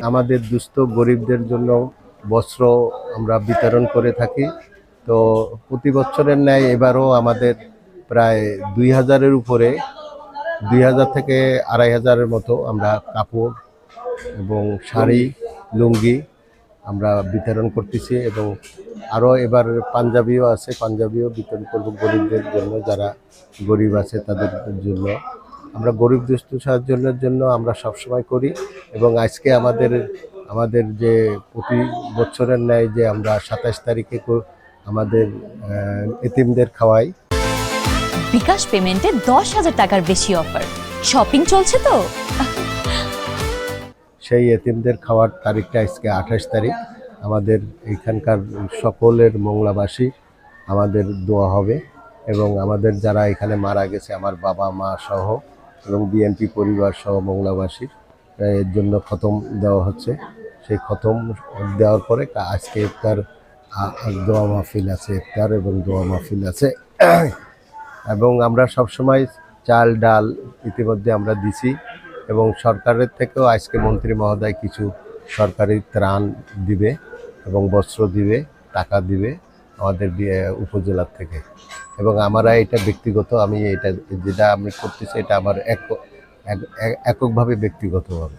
আমাদের দুস্থ গরিবদের জন্য বস্ত্র আমরা বিতরণ করে থাকি। তো প্রতি বছরের ন্যায় এবারও আমাদের প্রায় 2000-এর উপরে 2000 থেকে 2500-এর মতো আমরা কাপড় এবং শাড়ি, লুঙ্গি আমরা বিতরণ করতেছি এবং আরও এবার পাঞ্জাবিও আছে, পাঞ্জাবিও বিতরণ করব গরিবদের জন্য, যারা গরিব আছে তাদের জন্য। আমরা গরিব দুস্থ সাহায্যের জন্য আমরা সবসময় করি এবং আজকে আমাদের যে প্রতি বছরের ন্যায় যে আমরা 27 তারিখে আমাদের এতিমদের খাওয়াই। বিকাশ পেমেন্টে 10,000 টাকার বেশি অফার, শপিং চলছে তো। সেই এতিমদের খাওয়ার তারিখটা আজকে 28 তারিখ। আমাদের এখানকার সকলের মংলাবাসী আমাদের দোয়া হবে এবং আমাদের যারা এখানে মারা গেছে, আমার বাবা মা সহ এবং বিএনপি পরিবার সহ মংলাবাসীর এর জন্য খতম দেওয়া হচ্ছে। সেই খতম দেওয়ার পরে আজকে ইফতার দোয়া মাহফিল আছে, ইফতার এবং দোয়া মাহফিল আছে এবং আমরা সবসময় চাল ডাল ইতিমধ্যে আমরা দিছি এবং সরকারের থেকেও আজকে মন্ত্রী মহোদয় কিছু সরকারি ত্রাণ দিবে এবং বস্ত্র দিবে, টাকা দিবে আমাদের উপজেলার থেকে। এবং আমরা এটা ব্যক্তিগত, আমি এটা যেটা আমি করতেছি এটা আমার এককভাবে ব্যক্তিগতভাবে।